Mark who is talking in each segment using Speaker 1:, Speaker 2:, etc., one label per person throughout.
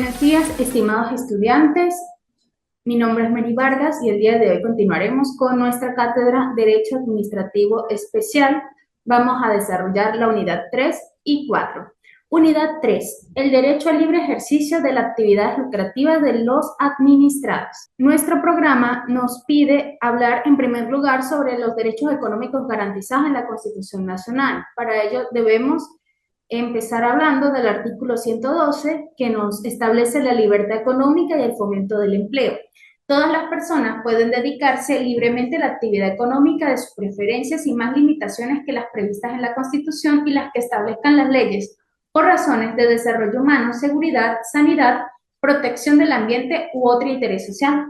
Speaker 1: Buenos días, estimados estudiantes. Mi nombre es Mary Vargas y el día de hoy continuaremos con nuestra cátedra Derecho Administrativo Especial. Vamos a desarrollar la unidad 3 y 4. Unidad 3. El derecho al libre ejercicio de las actividades lucrativas de los administrados. Nuestro programa nos pide hablar en primer lugar sobre los derechos económicos garantizados en la Constitución Nacional. Para ello debemos empezar hablando del artículo 112 que nos establece la libertad económica y el fomento del empleo. Todas las personas pueden dedicarse libremente a la actividad económica de sus preferencias sin más limitaciones que las previstas en la Constitución y las que establezcan las leyes por razones de desarrollo humano, seguridad, sanidad, protección del ambiente u otro interés social.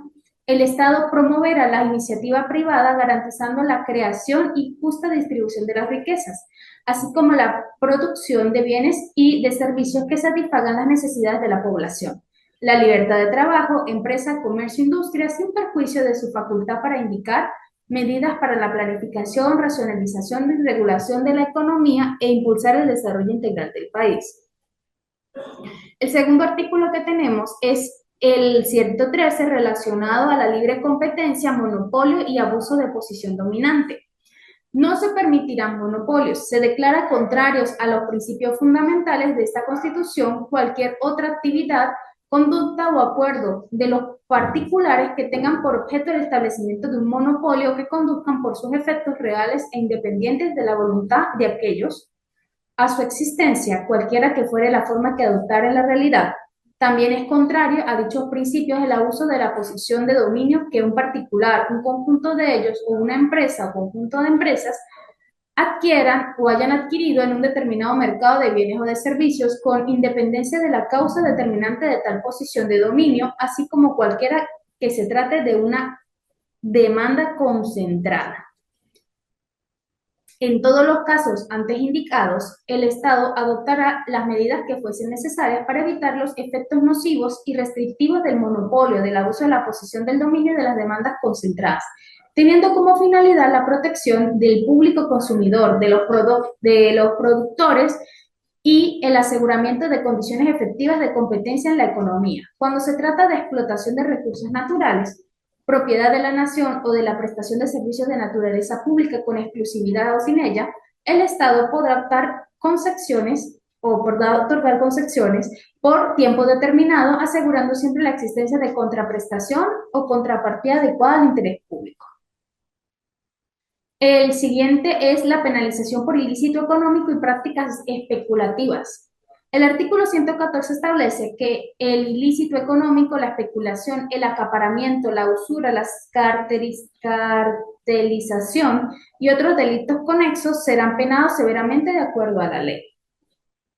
Speaker 1: El Estado promoverá la iniciativa privada garantizando la creación y justa distribución de las riquezas, así como la producción de bienes y de servicios que satisfagan las necesidades de la población. La libertad de trabajo, empresa, comercio, industria, sin perjuicio de su facultad para indicar medidas para la planificación, racionalización y regulación de la economía e impulsar el desarrollo integral del país. El segundo artículo que tenemos es el 113 relacionado a la libre competencia, monopolio y abuso de posición dominante. No se permitirán monopolios. Se declara contrarios a los principios fundamentales de esta Constitución cualquier otra actividad, conducta o acuerdo de los particulares que tengan por objeto el establecimiento de un monopolio que conduzcan por sus efectos reales e independientes de la voluntad de aquellos a su existencia, cualquiera que fuere la forma que adoptara en la realidad. También es contrario a dichos principios el abuso de la posición de dominio que un particular, un conjunto de ellos o una empresa o conjunto de empresas adquieran o hayan adquirido en un determinado mercado de bienes o de servicios con independencia de la causa determinante de tal posición de dominio, así como cualquiera que se trate de una demanda concentrada. En todos los casos antes indicados, el Estado adoptará las medidas que fuesen necesarias para evitar los efectos nocivos y restrictivos del monopolio, del abuso de la posición del dominio y de las demandas concentradas, teniendo como finalidad la protección del público consumidor, de los productores y el aseguramiento de condiciones efectivas de competencia en la economía. Cuando se trata de explotación de recursos naturales, propiedad de la nación o de la prestación de servicios de naturaleza pública con exclusividad o sin ella, el Estado podrá optar concesiones o podrá otorgar concesiones por tiempo determinado, asegurando siempre la existencia de contraprestación o contrapartida adecuada al interés público. El siguiente es la penalización por ilícito económico y prácticas especulativas. El artículo 114 establece que el ilícito económico, la especulación, el acaparamiento, la usura, la cartelización y otros delitos conexos serán penados severamente de acuerdo a la ley.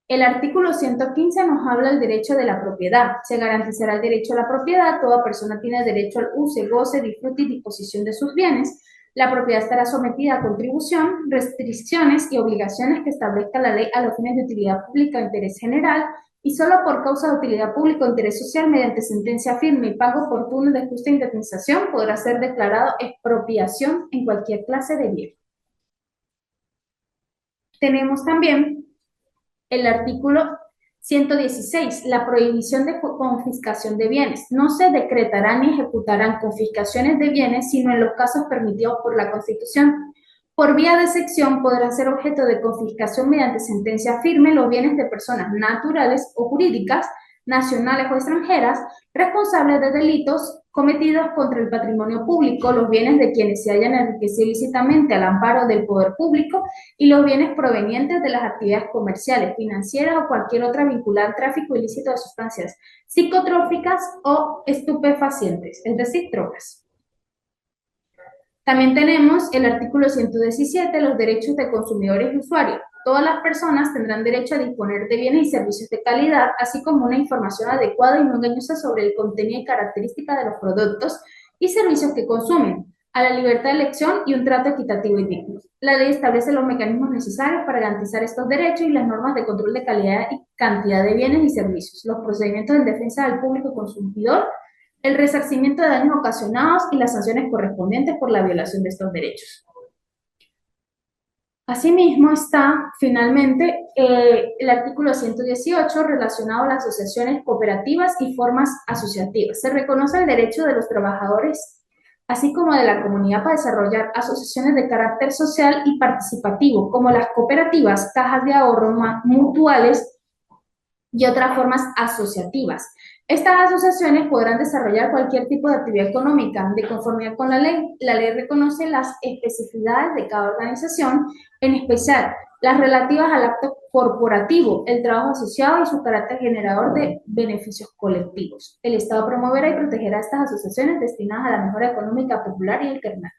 Speaker 1: El artículo 115 nos habla del derecho de la propiedad. Se garantizará el derecho a la propiedad. Toda persona tiene derecho al uso, goce, disfrute y disposición de sus bienes. La propiedad estará sometida a contribución, restricciones y obligaciones que establezca la ley a los fines de utilidad pública o interés general y solo por causa de utilidad pública o interés social mediante sentencia firme y pago oportuno de justa indemnización podrá ser declarado expropiación en cualquier clase de bien. Tenemos también el artículo 116, la prohibición de confiscación de bienes. No se decretarán ni ejecutarán confiscaciones de bienes, sino en los casos permitidos por la Constitución. Por vía de sección podrán ser objeto de confiscación mediante sentencia firme los bienes de personas naturales o jurídicas, nacionales o extranjeras, responsables de delitos cometidos contra el patrimonio público, los bienes de quienes se hayan enriquecido ilícitamente al amparo del poder público y los bienes provenientes de las actividades comerciales, financieras o cualquier otra vinculada al tráfico ilícito de sustancias psicotrópicas o estupefacientes, es decir, drogas. También tenemos el artículo 117, los derechos de consumidores y usuarios. Todas las personas tendrán derecho a disponer de bienes y servicios de calidad, así como una información adecuada y no engañosa sobre el contenido y características de los productos y servicios que consumen, a la libertad de elección y un trato equitativo y digno. La ley establece los mecanismos necesarios para garantizar estos derechos y las normas de control de calidad y cantidad de bienes y servicios, los procedimientos en defensa del público consumidor, el resarcimiento de daños ocasionados y las sanciones correspondientes por la violación de estos derechos. Asimismo está, finalmente, el artículo 118 relacionado a las asociaciones cooperativas y formas asociativas. Se reconoce el derecho de los trabajadores, así como de la comunidad, para desarrollar asociaciones de carácter social y participativo, como las cooperativas, cajas de ahorro mutuales y otras formas asociativas. Estas asociaciones podrán desarrollar cualquier tipo de actividad económica de conformidad con la ley. La ley reconoce las especificidades de cada organización, en especial las relativas al acto corporativo, el trabajo asociado y su carácter generador de beneficios colectivos. El Estado promoverá y protegerá estas asociaciones destinadas a la mejora económica popular y alternativa.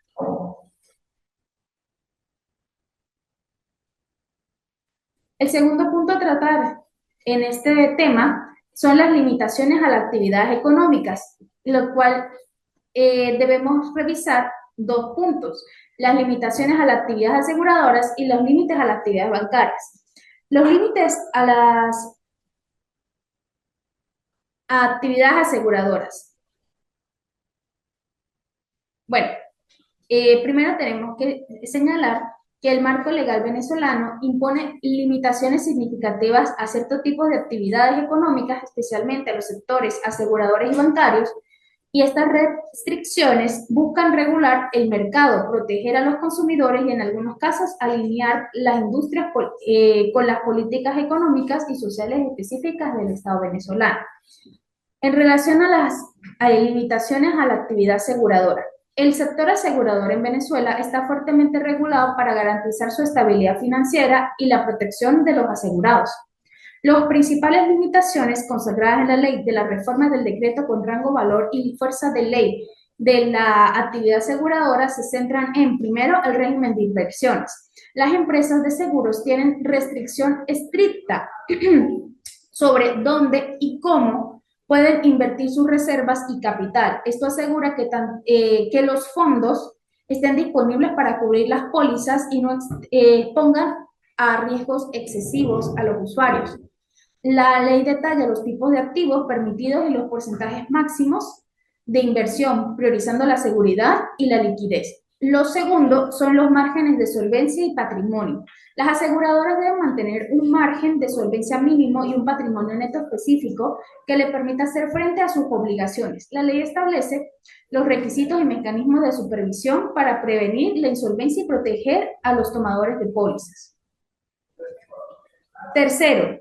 Speaker 1: El segundo punto a tratar en este tema son las limitaciones a las actividades económicas, lo cual debemos revisar dos puntos: las limitaciones a las actividades aseguradoras y los límites a las actividades bancarias. Los límites a las actividades aseguradoras. Bueno, primero tenemos que señalar que el marco legal venezolano impone limitaciones significativas a ciertos tipos de actividades económicas, especialmente a los sectores aseguradores y bancarios, y estas restricciones buscan regular el mercado, proteger a los consumidores y, en algunos casos, alinear las industrias con las políticas económicas y sociales específicas del Estado venezolano. En relación a las limitaciones a la actividad aseguradora, el sector asegurador en Venezuela está fuertemente regulado para garantizar su estabilidad financiera y la protección de los asegurados. Las principales limitaciones consagradas en la ley de las reformas del decreto con rango, valor y fuerza de ley de la actividad aseguradora se centran en, primero, el régimen de inversiones. Las empresas de seguros tienen restricción estricta sobre dónde y cómo pueden invertir sus reservas y capital. Esto asegura que los fondos estén disponibles para cubrir las pólizas y no pongan a riesgos excesivos a los usuarios. La ley detalla los tipos de activos permitidos y los porcentajes máximos de inversión, priorizando la seguridad y la liquidez. Lo segundo son los márgenes de solvencia y patrimonio. Las aseguradoras deben mantener un margen de solvencia mínimo y un patrimonio neto específico que le permita hacer frente a sus obligaciones. La ley establece los requisitos y mecanismos de supervisión para prevenir la insolvencia y proteger a los tomadores de pólizas. Tercero,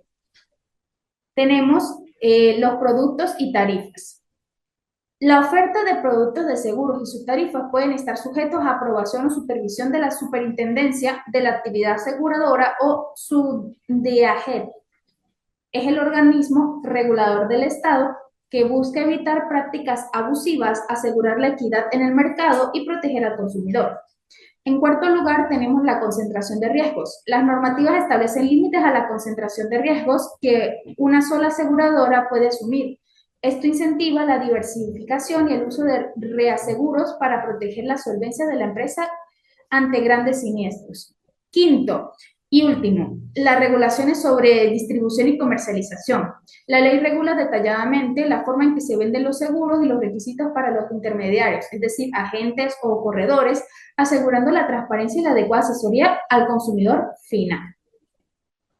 Speaker 1: tenemos los productos y tarifas. La oferta de productos de seguros y sus tarifas pueden estar sujetos a aprobación o supervisión de la Superintendencia de la Actividad Aseguradora o SUDEAGED. Es el organismo regulador del Estado que busca evitar prácticas abusivas, asegurar la equidad en el mercado y proteger al consumidor. En cuarto lugar, tenemos la concentración de riesgos. Las normativas establecen límites a la concentración de riesgos que una sola aseguradora puede asumir. Esto incentiva la diversificación y el uso de reaseguros para proteger la solvencia de la empresa ante grandes siniestros. Quinto y último, las regulaciones sobre distribución y comercialización. La ley regula detalladamente la forma en que se venden los seguros y los requisitos para los intermediarios, es decir, agentes o corredores, asegurando la transparencia y la adecuada asesoría al consumidor final.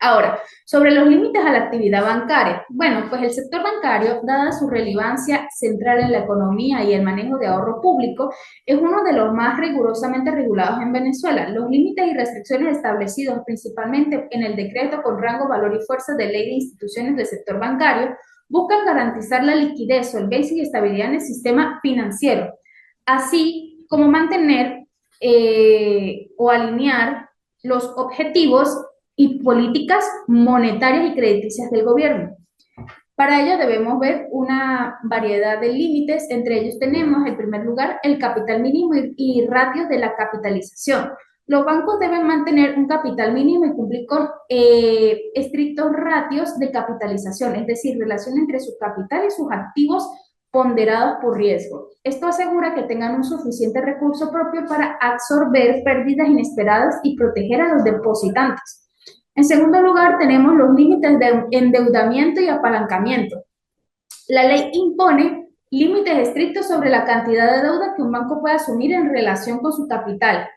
Speaker 1: Ahora, sobre los límites a la actividad bancaria. Bueno, pues el sector bancario, dada su relevancia central en la economía y el manejo de ahorro público, es uno de los más rigurosamente regulados en Venezuela. Los límites y restricciones establecidos principalmente en el decreto con rango, valor y fuerza de ley de instituciones del sector bancario buscan garantizar la liquidez, solvencia y estabilidad en el sistema financiero, así como mantener o alinear los objetivos y políticas monetarias y crediticias del gobierno. Para ello debemos ver una variedad de límites. Entre ellos tenemos, en primer lugar, el capital mínimo y ratios de la capitalización. Los bancos deben mantener un capital mínimo y cumplir con estrictos ratios de capitalización, es decir, relación entre su capital y sus activos ponderados por riesgo. Esto asegura que tengan un suficiente recurso propio para absorber pérdidas inesperadas y proteger a los depositantes. En segundo lugar, tenemos los límites de endeudamiento y apalancamiento. La ley impone límites estrictos sobre la cantidad de deuda que un banco puede asumir en relación con su capital.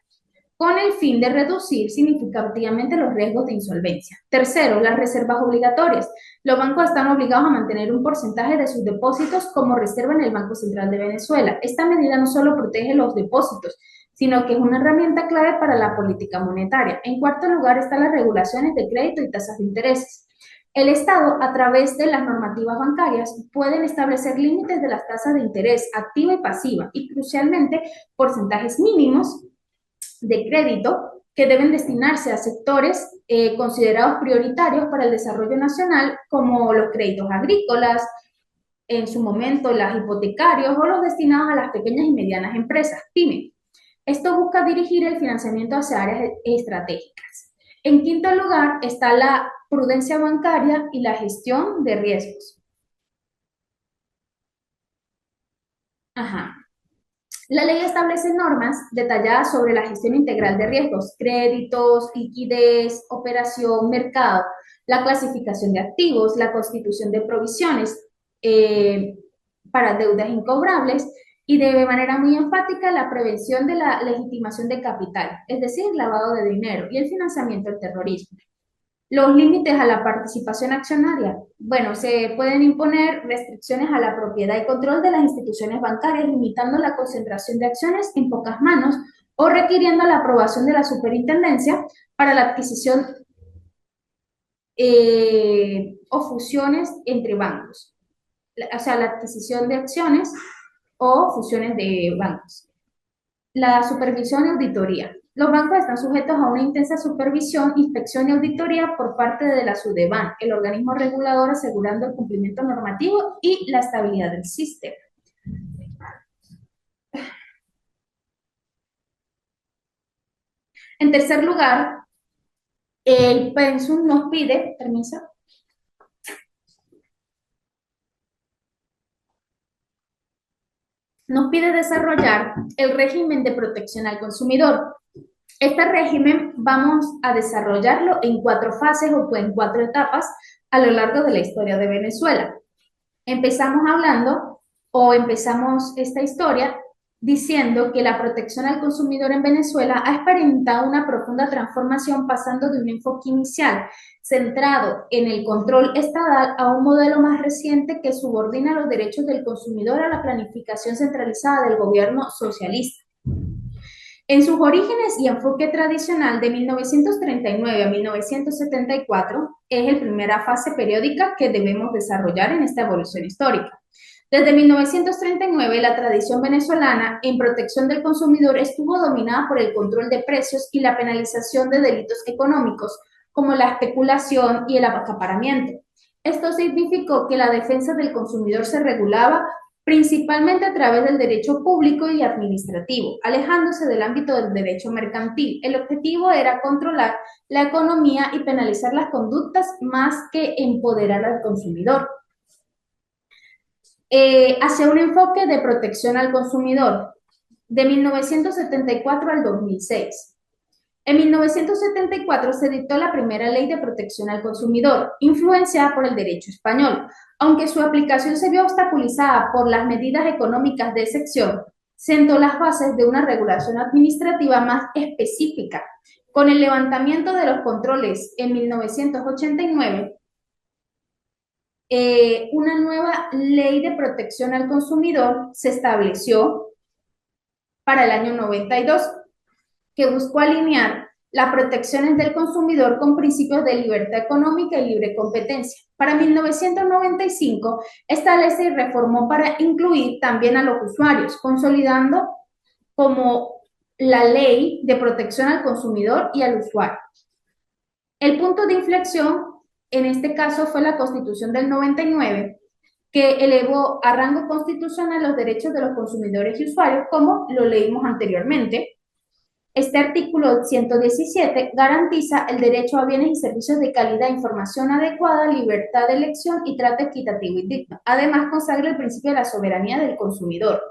Speaker 1: con el fin de reducir significativamente los riesgos de insolvencia. Tercero, las reservas obligatorias. Los bancos están obligados a mantener un porcentaje de sus depósitos como reserva en el Banco Central de Venezuela. Esta medida no solo protege los depósitos, sino que es una herramienta clave para la política monetaria. En cuarto lugar están las regulaciones de crédito y tasas de intereses. El Estado, a través de las normativas bancarias, pueden establecer límites de las tasas de interés activa y pasiva y, crucialmente, porcentajes mínimos de crédito que deben destinarse a sectores considerados prioritarios para el desarrollo nacional, como los créditos agrícolas, en su momento las hipotecarios o los destinados a las pequeñas y medianas empresas, PYME. Esto busca dirigir el financiamiento hacia áreas estratégicas. En quinto lugar está la prudencia bancaria y la gestión de riesgos. Ajá. La ley establece normas detalladas sobre la gestión integral de riesgos, créditos, liquidez, operación, mercado, la clasificación de activos, la constitución de provisiones para deudas incobrables y de manera muy enfática la prevención de la legitimación de capital, es decir, lavado de dinero y el financiamiento del terrorismo. Los límites a la participación accionaria. Bueno, se pueden imponer restricciones a la propiedad y control de las instituciones bancarias, limitando la concentración de acciones en pocas manos o requiriendo la aprobación de la superintendencia para la adquisición o fusiones entre bancos. O sea, la adquisición de acciones o fusiones de bancos. La supervisión y auditoría. Los bancos están sujetos a una intensa supervisión, inspección y auditoría por parte de la SUDEBAN, el organismo regulador, asegurando el cumplimiento normativo y la estabilidad del sistema. En tercer lugar, el pensum nos pide, permiso, nos pide desarrollar el régimen de protección al consumidor. Este régimen vamos a desarrollarlo en 4 fases o en 4 etapas a lo largo de la historia de Venezuela. Empezamos hablando o empezamos esta historia diciendo que la protección al consumidor en Venezuela ha experimentado una profunda transformación pasando de un enfoque inicial centrado en el control estatal a un modelo más reciente que subordina los derechos del consumidor a la planificación centralizada del gobierno socialista. En sus orígenes y enfoque tradicional de 1939 a 1974 es la primera fase periódica que debemos desarrollar en esta evolución histórica. Desde 1939, la tradición venezolana en protección del consumidor estuvo dominada por el control de precios y la penalización de delitos económicos, como la especulación y el acaparamiento. Esto significó que la defensa del consumidor se regulaba principalmente a través del derecho público y administrativo, alejándose del ámbito del derecho mercantil. El objetivo era controlar la economía y penalizar las conductas más que empoderar al consumidor. Hacia un enfoque de protección al consumidor de 1974 al 2006. En 1974 se dictó la primera ley de protección al consumidor, influenciada por el derecho español. Aunque su aplicación se vio obstaculizada por las medidas económicas de excepción, sentó las bases de una regulación administrativa más específica. Con el levantamiento de los controles en 1989, una nueva ley de protección al consumidor se estableció para el año 92, que buscó alinear las protecciones del consumidor con principios de libertad económica y libre competencia. Para 1995, esta ley se reformó para incluir también a los usuarios, consolidando como la ley de protección al consumidor y al usuario. El punto de inflexión en este caso fue la Constitución del 99, que elevó a rango constitucional los derechos de los consumidores y usuarios, como lo leímos anteriormente. Este artículo 117 garantiza el derecho a bienes y servicios de calidad, información adecuada, libertad de elección y trato equitativo y digno. Además, consagra el principio de la soberanía del consumidor,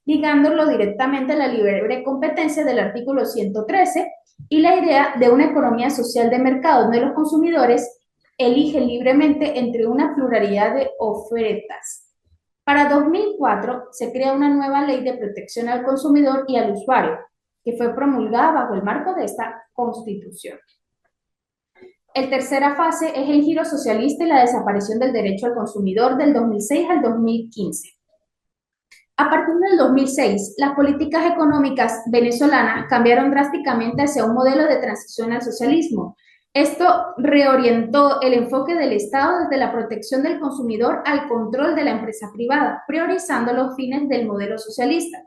Speaker 1: ligándolo directamente a la libre competencia del artículo 113 y la idea de una economía social de mercado donde los consumidores eligen libremente entre una pluralidad de ofertas. Para 2004 se crea una nueva ley de protección al consumidor y al usuario, que fue promulgada bajo el marco de esta Constitución. La tercera fase es el giro socialista y la desaparición del derecho al consumidor del 2006 al 2015. A partir del 2006, las políticas económicas venezolanas cambiaron drásticamente hacia un modelo de transición al socialismo. Esto reorientó el enfoque del Estado desde la protección del consumidor al control de la empresa privada, priorizando los fines del modelo socialista.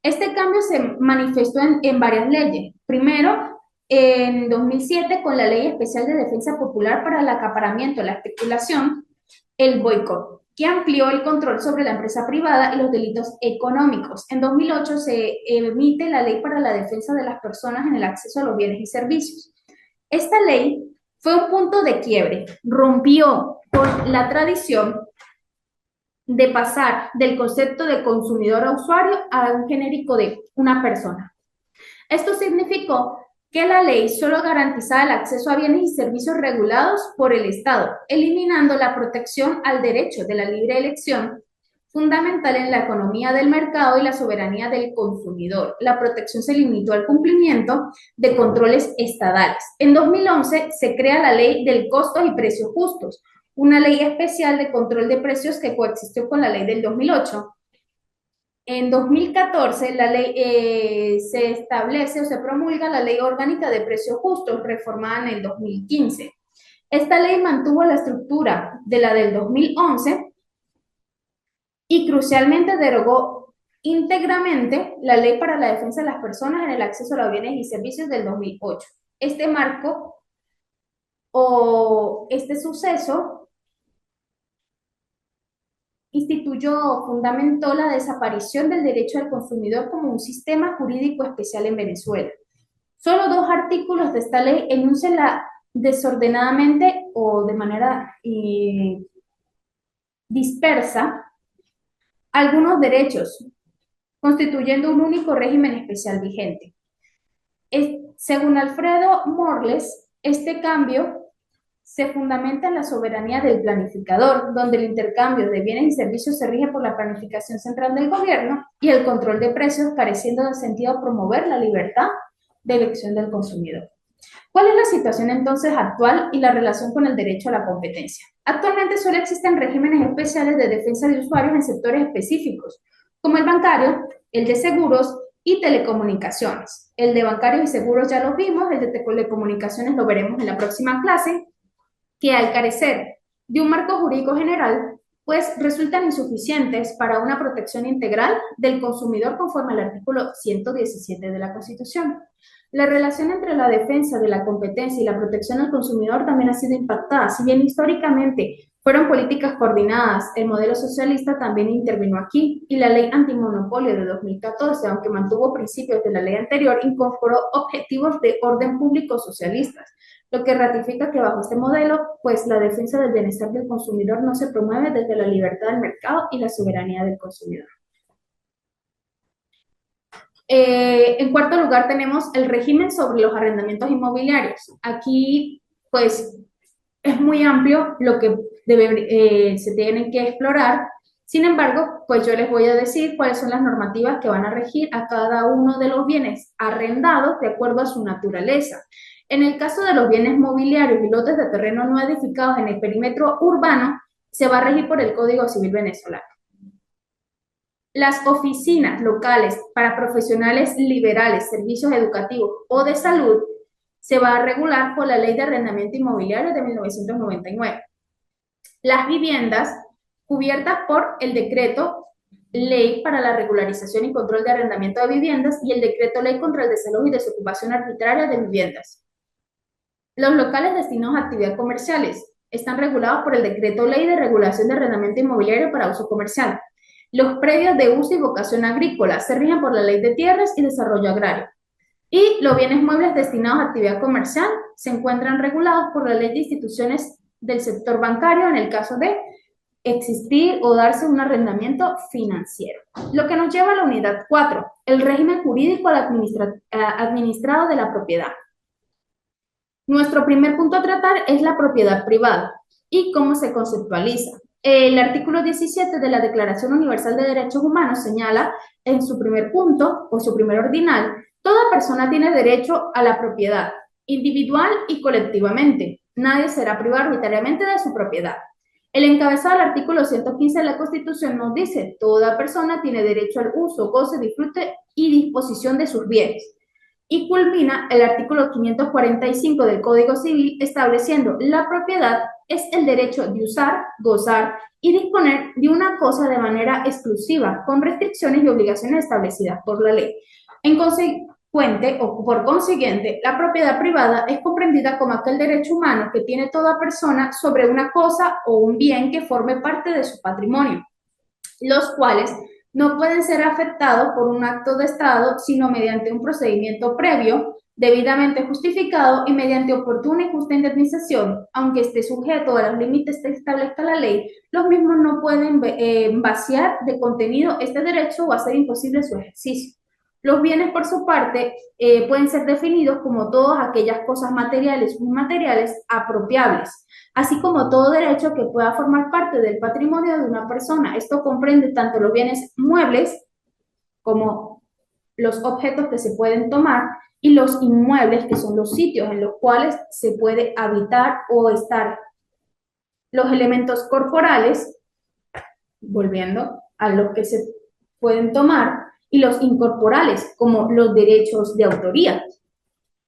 Speaker 1: Este cambio se manifestó en varias leyes. Primero, en 2007, con la Ley Especial de Defensa Popular para el Acaparamiento, la Especulación, el boicot, que amplió el control sobre la empresa privada y los delitos económicos. En 2008 se emite la Ley para la Defensa de las Personas en el Acceso a los Bienes y Servicios. Esta ley fue un punto de quiebre, rompió con la tradición de pasar del concepto de consumidor a usuario a un genérico de una persona. Esto significó que la ley solo garantizaba el acceso a bienes y servicios regulados por el Estado, eliminando la protección al derecho de la libre elección, fundamental en la economía del mercado y la soberanía del consumidor. La protección se limitó al cumplimiento de controles estatales. En 2011 se crea la Ley del Costos y Precios Justos, una ley especial de control de precios que coexistió con la ley del 2008. En 2014 la ley, se establece o se promulga la Ley Orgánica de Precios Justos, reformada en el 2015. Esta ley mantuvo la estructura de la del 2011 y crucialmente derogó íntegramente la Ley para la Defensa de las Personas en el Acceso a los Bienes y Servicios del 2008. Este marco o este suceso fundamentó la desaparición del derecho del consumidor como un sistema jurídico especial en Venezuela. Solo 2 artículos de esta ley enuncian desordenadamente o de manera dispersa algunos derechos, constituyendo un único régimen especial vigente. Según Alfredo Morles, este cambio se fundamenta en la soberanía del planificador, donde el intercambio de bienes y servicios se rige por la planificación central del gobierno y el control de precios, careciendo de sentido promover la libertad de elección del consumidor. ¿Cuál es la situación entonces actual y la relación con el derecho a la competencia? Actualmente solo existen regímenes especiales de defensa de usuarios en sectores específicos, como el bancario, el de seguros y telecomunicaciones. El de bancarios y seguros ya lo vimos, el de telecomunicaciones lo veremos en la próxima clase, que al carecer de un marco jurídico general, pues resultan insuficientes para una protección integral del consumidor conforme al artículo 117 de la Constitución. La relación entre la defensa de la competencia y la protección al consumidor también ha sido impactada. Si bien históricamente fueron políticas coordinadas, el modelo socialista también intervino aquí y la ley antimonopolio de 2014, aunque mantuvo principios de la ley anterior, incorporó objetivos de orden público socialistas, lo que ratifica que bajo este modelo, pues la defensa del bienestar del consumidor no se promueve desde la libertad del mercado y la soberanía del consumidor. En cuarto lugar tenemos el régimen sobre los arrendamientos inmobiliarios. Aquí, pues, es muy amplio lo que se tiene que explorar. Sin embargo, pues yo les voy a decir cuáles son las normativas que van a regir a cada uno de los bienes arrendados de acuerdo a su naturaleza. En el caso de los bienes mobiliarios y lotes de terreno no edificados en el perímetro urbano, se va a regir por el Código Civil venezolano. Las oficinas locales para profesionales liberales, servicios educativos o de salud se va a regular por la Ley de Arrendamiento Inmobiliario de 1999. Las viviendas cubiertas por el Decreto Ley para la Regularización y Control de Arrendamiento de Viviendas y el Decreto Ley contra el Desalojo y Desocupación Arbitraria de Viviendas. Los locales destinados a actividades comerciales están regulados por el Decreto Ley de Regulación de Arrendamiento Inmobiliario para Uso Comercial. Los predios de uso y vocación agrícola se rigen por la Ley de Tierras y Desarrollo Agrario. Y los bienes muebles destinados a actividad comercial se encuentran regulados por la Ley de Instituciones del Sector Bancario en el caso de existir o darse un arrendamiento financiero. Lo que nos lleva a la unidad 4, el régimen jurídico administrado de la propiedad. Nuestro primer punto a tratar es la propiedad privada y cómo se conceptualiza. El artículo 17 de la Declaración Universal de Derechos Humanos señala en su primer punto o su primer ordinal Toda persona tiene derecho a la propiedad, individual y colectivamente. Nadie será privado arbitrariamente de su propiedad. El encabezado del artículo 115 de la Constitución nos dice, toda persona tiene derecho al uso, goce, disfrute y disposición de sus bienes. Y culmina el artículo 545 del Código Civil estableciendo la propiedad es el derecho de usar, gozar y disponer de una cosa de manera exclusiva, con restricciones y obligaciones establecidas por la ley. En consecuente o por consiguiente, la propiedad privada es comprendida como aquel derecho humano que tiene toda persona sobre una cosa o un bien que forme parte de su patrimonio, los cuales no pueden ser afectados por un acto de Estado, sino mediante un procedimiento previo, debidamente justificado y mediante oportuna y justa indemnización, aunque esté sujeto a los límites que establezca la ley, los mismos no pueden vaciar de contenido este derecho o hacer imposible su ejercicio. Los bienes, por su parte, pueden ser definidos como todas aquellas cosas materiales o inmateriales apropiables, así como todo derecho que pueda formar parte del patrimonio de una persona. Esto comprende tanto los bienes muebles como los objetos que se pueden tomar y los inmuebles, que son los sitios en los cuales se puede habitar o estar. Los elementos corporales, volviendo a los que se pueden tomar, y los incorporales, como los derechos de autoría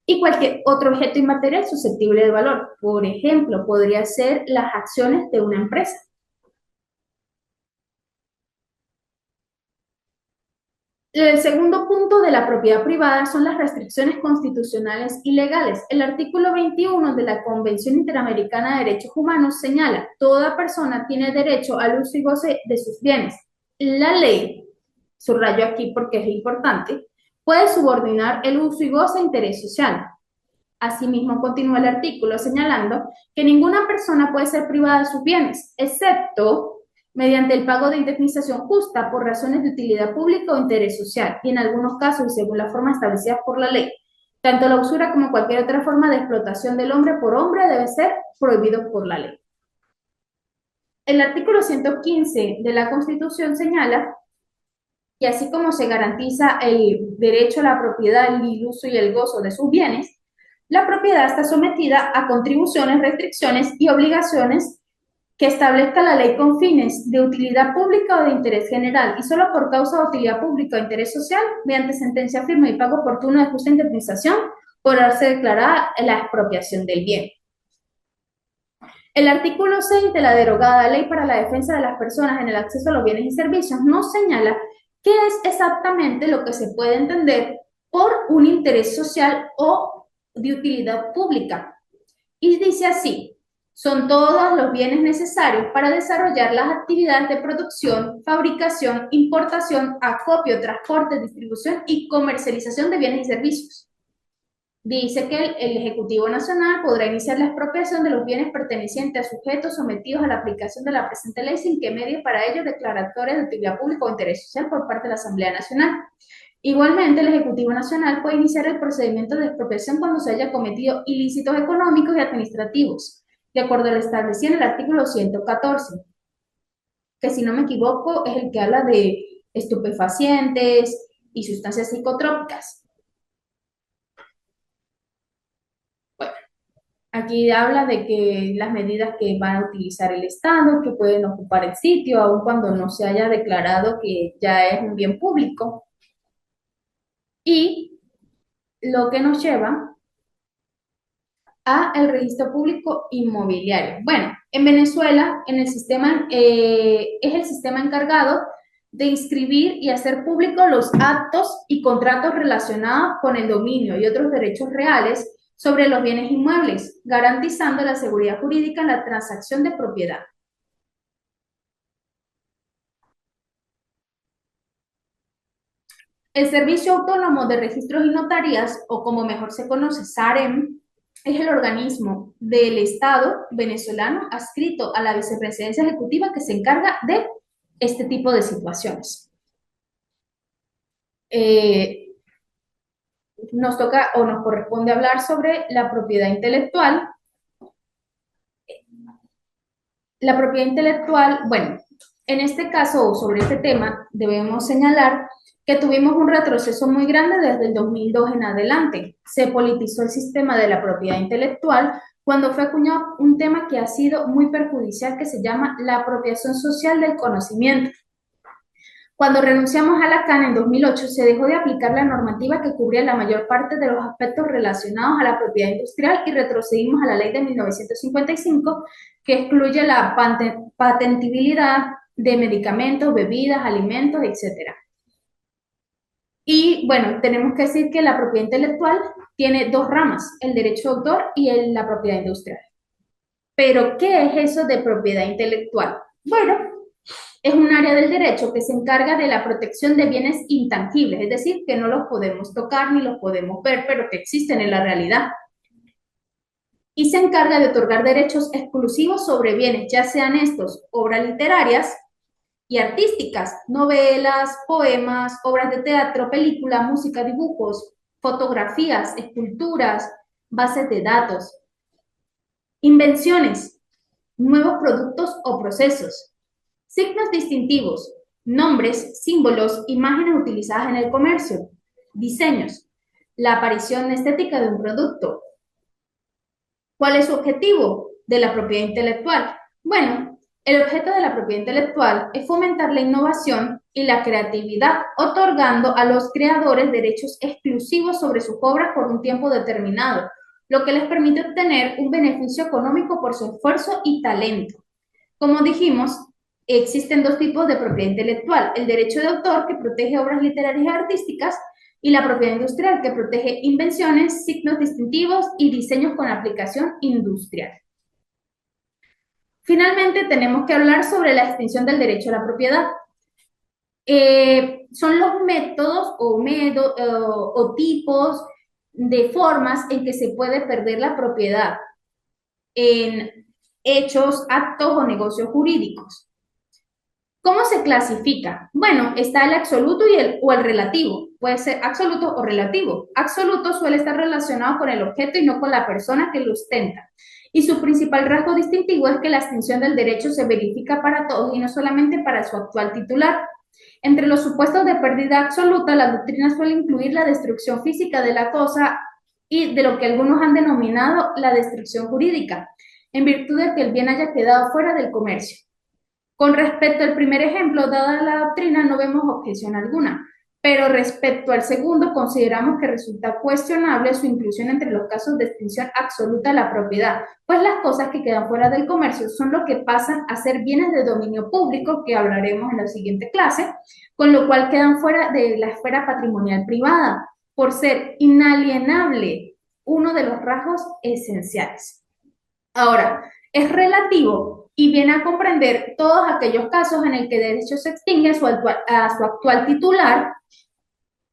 Speaker 1: y cualquier otro objeto inmaterial susceptible de valor. Por ejemplo, podría ser las acciones de una empresa. El segundo punto de la propiedad privada son las restricciones constitucionales y legales. El artículo 21 de la Convención Interamericana de Derechos Humanos señala, toda persona tiene derecho al uso y goce de sus bienes. La ley, subrayo aquí porque es importante, puede subordinar el uso y goce a interés social. Asimismo, continúa el artículo señalando que ninguna persona puede ser privada de sus bienes, excepto mediante el pago de indemnización justa por razones de utilidad pública o interés social, y en algunos casos y según la forma establecida por la ley. Tanto la usura como cualquier otra forma de explotación del hombre por hombre debe ser prohibido por la ley. El artículo 115 de la Constitución señala que así como se garantiza el derecho a la propiedad, el uso y el gozo de sus bienes, la propiedad está sometida a contribuciones, restricciones y obligaciones que establezca la ley con fines de utilidad pública o de interés general y solo por causa de utilidad pública o interés social, mediante sentencia firme y pago oportuno de justa indemnización, podrá ser declarada la expropiación del bien. El artículo 6 de la derogada Ley para la Defensa de las Personas en el Acceso a los Bienes y Servicios nos señala qué es exactamente lo que se puede entender por un interés social o de utilidad pública. Y dice así, son todos los bienes necesarios para desarrollar las actividades de producción, fabricación, importación, acopio, transporte, distribución y comercialización de bienes y servicios. Dice que el Ejecutivo Nacional podrá iniciar la expropiación de los bienes pertenecientes a sujetos sometidos a la aplicación de la presente ley sin que medie para ello declaratorias de utilidad pública o interés social por parte de la Asamblea Nacional. Igualmente, el Ejecutivo Nacional puede iniciar el procedimiento de expropiación cuando se haya cometido ilícitos económicos y administrativos, de acuerdo a lo establecido en el artículo 114, que si no me equivoco es el que habla de estupefacientes y sustancias psicotrópicas. Bueno, aquí habla de que las medidas que van a utilizar el Estado, que pueden ocupar el sitio, aun cuando no se haya declarado que ya es un bien público, y lo que nos lleva a el registro público inmobiliario. Bueno, en Venezuela, en el sistema, es el sistema encargado de inscribir y hacer públicos los actos y contratos relacionados con el dominio y otros derechos reales sobre los bienes inmuebles, garantizando la seguridad jurídica en la transacción de propiedad. El Servicio Autónomo de Registros y Notarías, o como mejor se conoce, SAREM, es el organismo del Estado venezolano adscrito a la Vicepresidencia Ejecutiva que se encarga de este tipo de situaciones. Nos toca o nos corresponde hablar sobre la propiedad intelectual. La propiedad intelectual, bueno, En este caso, o sobre este tema, debemos señalar que tuvimos un retroceso muy grande desde el 2002 en adelante. Se politizó el sistema de la propiedad intelectual cuando fue acuñado un tema que ha sido muy perjudicial, que se llama la apropiación social del conocimiento. Cuando renunciamos a la CAN en 2008, se dejó de aplicar la normativa que cubría la mayor parte de los aspectos relacionados a la propiedad industrial y retrocedimos a la ley de 1955, que excluye la patentibilidad de medicamentos, bebidas, alimentos, etc. Y bueno, tenemos que decir que la propiedad intelectual tiene dos ramas, el derecho de autor y la propiedad industrial. Pero, ¿qué es eso de propiedad intelectual? Bueno, es un área del derecho que se encarga de la protección de bienes intangibles, es decir, que no los podemos tocar ni los podemos ver, pero que existen en la realidad. Y se encarga de otorgar derechos exclusivos sobre bienes, ya sean estos obras literarias y artísticas, novelas, poemas, obras de teatro, película, música, dibujos, fotografías, esculturas, bases de datos, invenciones, nuevos productos o procesos, signos distintivos, nombres, símbolos, imágenes utilizadas en el comercio, diseños, la aparición estética de un producto. ¿Cuál es su objetivo de la propiedad intelectual? Bueno, el objeto de la propiedad intelectual es fomentar la innovación y la creatividad, otorgando a los creadores derechos exclusivos sobre sus obras por un tiempo determinado, lo que les permite obtener un beneficio económico por su esfuerzo y talento. Como dijimos, existen dos tipos de propiedad intelectual: el derecho de autor, que protege obras literarias y artísticas, y la propiedad industrial, que protege invenciones, signos distintivos y diseños con aplicación industrial. Finalmente, tenemos que hablar sobre la extinción del derecho a la propiedad. Son los métodos o tipos de formas en que se puede perder la propiedad en hechos, actos o negocios jurídicos. ¿Cómo se clasifica? Bueno, está el absoluto o el relativo. Puede ser absoluto o relativo. Absoluto suele estar relacionado con el objeto y no con la persona que lo ostenta. Y su principal rasgo distintivo es que la extinción del derecho se verifica para todos y no solamente para su actual titular. Entre los supuestos de pérdida absoluta, la doctrina suele incluir la destrucción física de la cosa y de lo que algunos han denominado la destrucción jurídica, en virtud de que el bien haya quedado fuera del comercio. Con respecto al primer ejemplo, dada la doctrina, no vemos objeción alguna, pero respecto al segundo, consideramos que resulta cuestionable su inclusión entre los casos de extinción absoluta de la propiedad, pues las cosas que quedan fuera del comercio son lo que pasan a ser bienes de dominio público, que hablaremos en la siguiente clase, con lo cual quedan fuera de la esfera patrimonial privada, por ser inalienable, uno de los rasgos esenciales. Ahora, es relativo y viene a comprender todos aquellos casos en el que el derecho se extingue a su actual titular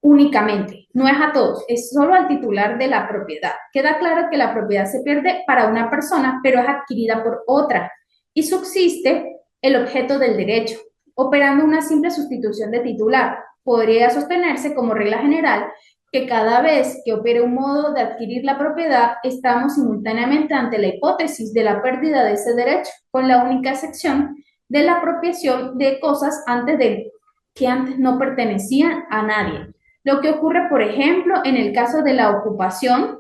Speaker 1: únicamente. No es a todos, es solo al titular de la propiedad. Queda claro que la propiedad se pierde para una persona, pero es adquirida por otra y subsiste el objeto del derecho, operando una simple sustitución de titular. Podría sostenerse como regla general que cada vez que opere un modo de adquirir la propiedad, estamos simultáneamente ante la hipótesis de la pérdida de ese derecho, con la única excepción de la apropiación de cosas que antes no pertenecían a nadie. Lo que ocurre, por ejemplo, en el caso de la ocupación,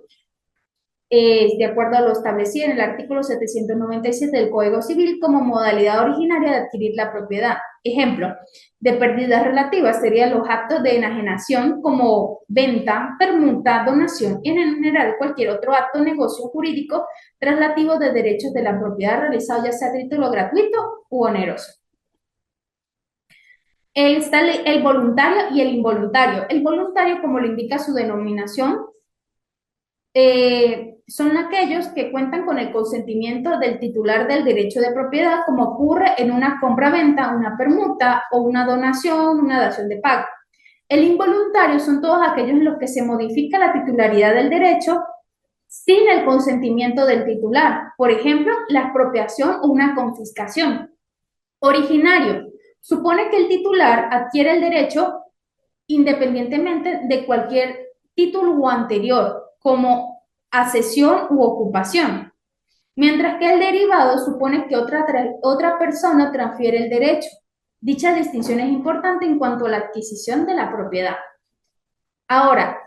Speaker 1: de acuerdo a lo establecido en el artículo 797 del Código Civil como modalidad originaria de adquirir la propiedad. Ejemplo de pérdidas relativas serían los actos de enajenación como venta, permuta, donación y en general cualquier otro acto o negocio jurídico traslativo de derechos de la propiedad realizado ya sea a título gratuito u oneroso. Está el voluntario y el involuntario. El voluntario, como lo indica su denominación, son aquellos que cuentan con el consentimiento del titular del derecho de propiedad, como ocurre en una compra-venta, una permuta o una donación, una dación de pago. El involuntario son todos aquellos en los que se modifica la titularidad del derecho sin el consentimiento del titular. Por ejemplo, la expropiación o una confiscación. Originario supone que el titular adquiere el derecho independientemente de cualquier título anterior, como accesión u ocupación, mientras que el derivado supone que otra persona transfiere el derecho. Dicha distinción es importante en cuanto a la adquisición de la propiedad. Ahora,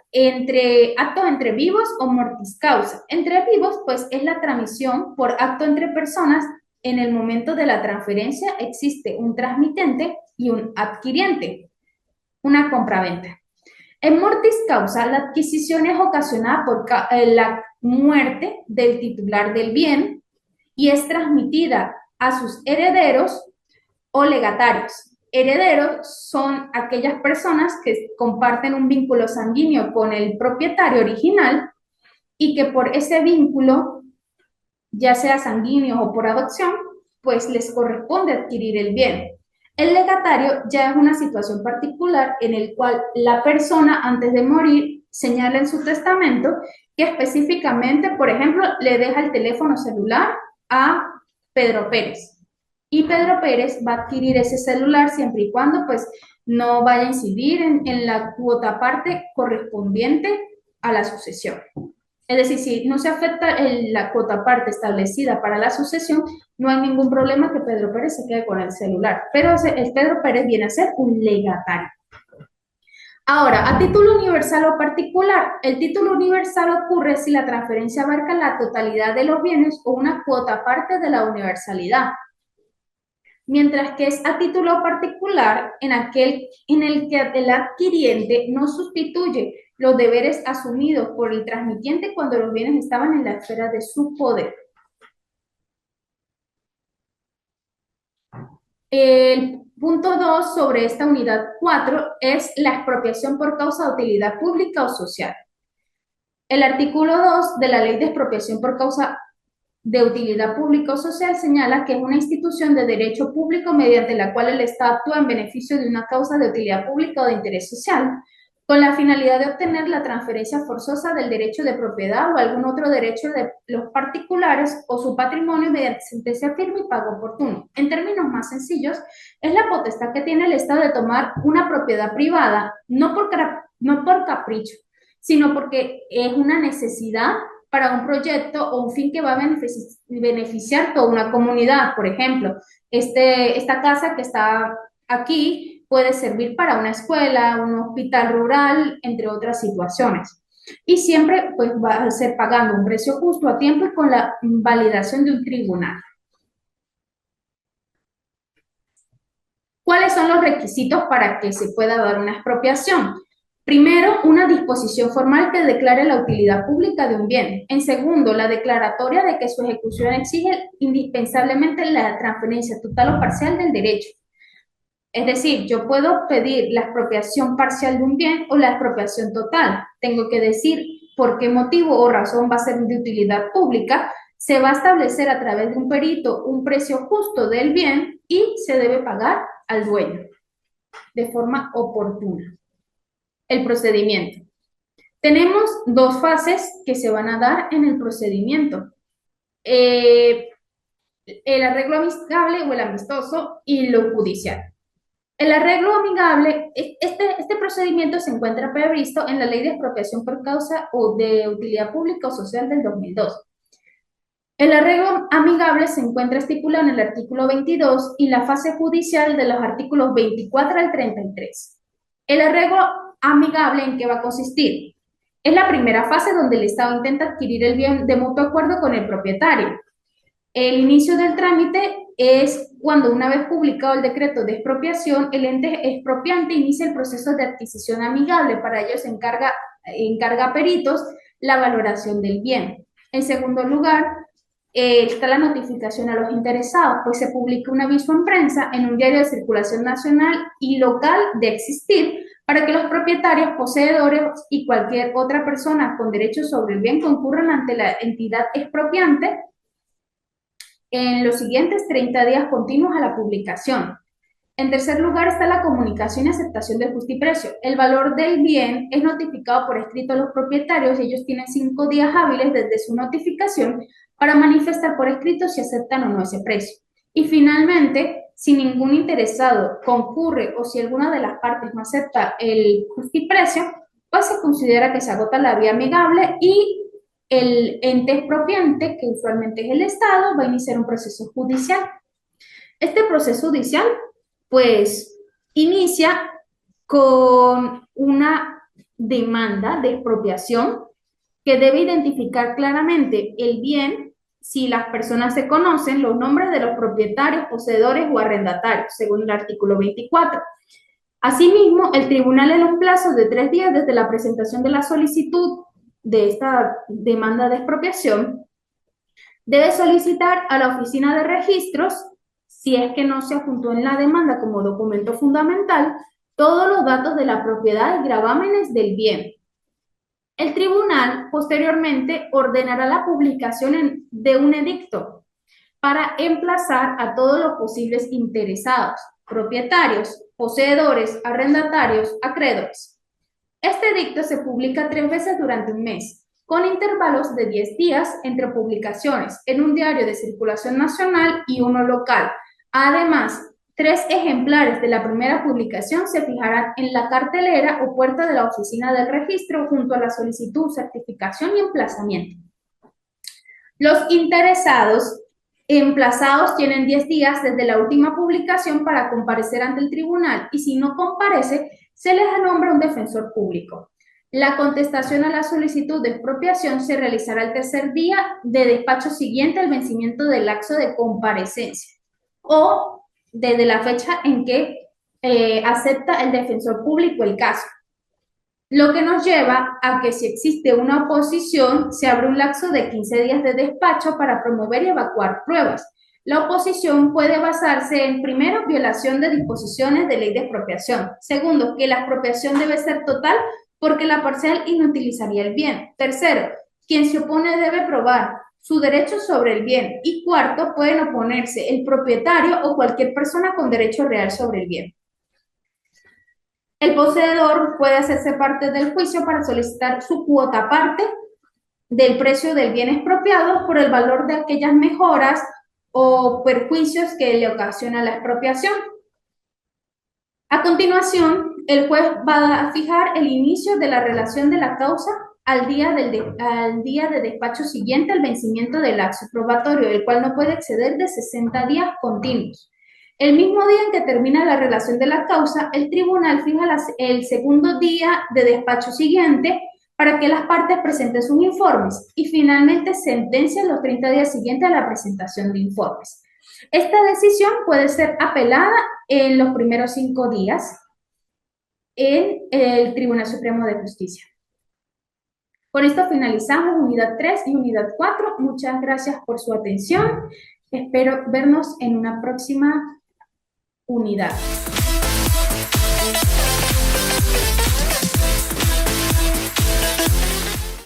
Speaker 1: actos entre vivos o mortis causa. Entre vivos, pues es la transmisión por acto entre personas. En el momento de la transferencia existe un transmitente y un adquiriente, una compraventa. En mortis causa, la adquisición es ocasionada por la muerte del titular del bien y es transmitida a sus herederos o legatarios. Herederos son aquellas personas que comparten un vínculo sanguíneo con el propietario original y que por ese vínculo, ya sea sanguíneo o por adopción, pues les corresponde adquirir el bien. El legatario ya es una situación particular en el cual la persona antes de morir señala en su testamento que específicamente, por ejemplo, le deja el teléfono celular a Pedro Pérez. Y Pedro Pérez va a adquirir ese celular siempre y cuando pues no vaya a incidir en la cuota parte correspondiente a la sucesión. Es decir, si no se afecta la cuota parte establecida para la sucesión, no hay ningún problema que Pedro Pérez se quede con el celular. Pero el Pedro Pérez viene a ser un legatario. Ahora, a título universal o particular, el título universal ocurre si la transferencia abarca la totalidad de los bienes o una cuota parte de la universalidad. Mientras que es a título particular en aquel en el que el adquiriente no sustituye los deberes asumidos por el transmitiente cuando los bienes estaban en la esfera de su poder. El punto 2 sobre esta unidad 4 es la expropiación por causa de utilidad pública o social. El artículo 2 de la Ley de Expropiación por causa de utilidad pública o social señala que es una institución de derecho público mediante la cual el Estado actúa en beneficio de una causa de utilidad pública o de interés social, con la finalidad de obtener la transferencia forzosa del derecho de propiedad o algún otro derecho de los particulares o su patrimonio mediante sentencia firme y pago oportuno. En términos más sencillos, es la potestad que tiene el Estado de tomar una propiedad privada, no por capricho, sino porque es una necesidad para un proyecto o un fin que va a beneficiar toda una comunidad. Por ejemplo, esta casa que está aquí puede servir para una escuela, un hospital rural, entre otras situaciones. Y siempre pues, va a ser pagando un precio justo a tiempo y con la validación de un tribunal. ¿Cuáles son los requisitos para que se pueda dar una expropiación? Primero, una disposición formal que declare la utilidad pública de un bien. En segundo, la declaratoria de que su ejecución exige indispensablemente la transferencia total o parcial del derecho. Es decir, yo puedo pedir la expropiación parcial de un bien o la expropiación total. Tengo que decir por qué motivo o razón va a ser de utilidad pública. Se va a establecer a través de un perito un precio justo del bien y se debe pagar al dueño de forma oportuna. El procedimiento. Tenemos dos fases que se van a dar en el procedimiento. El arreglo amigable o el amistoso y lo judicial. El arreglo amigable, este procedimiento se encuentra previsto en la Ley de Expropiación por causa o de utilidad pública o social del 2002. El arreglo amigable se encuentra estipulado en el artículo 22 y la fase judicial de los artículos 24 al 33. El arreglo amigable, ¿en qué va a consistir? Es la primera fase donde el Estado intenta adquirir el bien de mutuo acuerdo con el propietario. El inicio del trámite es cuando, una vez publicado el decreto de expropiación, el ente expropiante inicia el proceso de adquisición amigable. Para ello se encarga a peritos la valoración del bien. En segundo lugar, está la notificación a los interesados, pues se publica un aviso en prensa en un diario de circulación nacional y local de existir para que los propietarios, poseedores y cualquier otra persona con derechos sobre el bien concurran ante la entidad expropiante en los siguientes 30 días continuos a la publicación. En tercer lugar está la comunicación y aceptación del justiprecio. El valor del bien es notificado por escrito a los propietarios y ellos tienen 5 días hábiles desde su notificación para manifestar por escrito si aceptan o no ese precio. Y finalmente, si ningún interesado concurre o si alguna de las partes no acepta el justiprecio, pues se considera que se agota la vía amigable y el ente expropiante, que usualmente es el Estado, va a iniciar un proceso judicial. Este proceso judicial pues inicia con una demanda de expropiación que debe identificar claramente el bien si las personas se conocen, los nombres de los propietarios, poseedores o arrendatarios, según el artículo 24. Asimismo, el tribunal en los plazos de 3 días desde la presentación de la solicitud de esta demanda de expropiación debe solicitar a la oficina de registros, si es que no se adjuntó en la demanda como documento fundamental, todos los datos de la propiedad y gravámenes del bien. El tribunal posteriormente ordenará la publicación de un edicto para emplazar a todos los posibles interesados, propietarios, poseedores, arrendatarios, acreedores. Este edicto se publica 3 veces durante un mes, con intervalos de 10 días entre publicaciones en un diario de circulación nacional y uno local. Además, 3 ejemplares de la primera publicación se fijarán en la cartelera o puerta de la oficina del registro junto a la solicitud, certificación y emplazamiento. Los interesados emplazados tienen 10 días desde la última publicación para comparecer ante el tribunal y si no comparece, se les nombra un defensor público. La contestación a la solicitud de expropiación se realizará el tercer día de despacho siguiente al vencimiento del lapso de comparecencia o desde la fecha en que acepta el defensor público el caso. Lo que nos lleva a que si existe una oposición, se abre un lapso de 15 días de despacho para promover y evacuar pruebas. La oposición puede basarse en, primero, violación de disposiciones de ley de expropiación. Segundo, que la expropiación debe ser total porque la parcial inutilizaría el bien. Tercero, quien se opone debe probar su derecho sobre el bien. Y cuarto, pueden oponerse el propietario o cualquier persona con derecho real sobre el bien. El poseedor puede hacerse parte del juicio para solicitar su cuota parte del precio del bien expropiado por el valor de aquellas mejoras o perjuicios que le ocasiona la expropiación. A continuación, el juez va a fijar el inicio de la relación de la causa al día de despacho siguiente al vencimiento del lapso probatorio, el cual no puede exceder de 60 días continuos. El mismo día en que termina la relación de la causa, el tribunal fija el segundo día de despacho siguiente para que las partes presenten sus informes y finalmente sentencia los 30 días siguientes a la presentación de informes. Esta decisión puede ser apelada en los primeros 5 días en el Tribunal Supremo de Justicia. Con esto finalizamos unidad 3 y unidad 4. Muchas gracias por su atención. Espero vernos en una próxima unidad.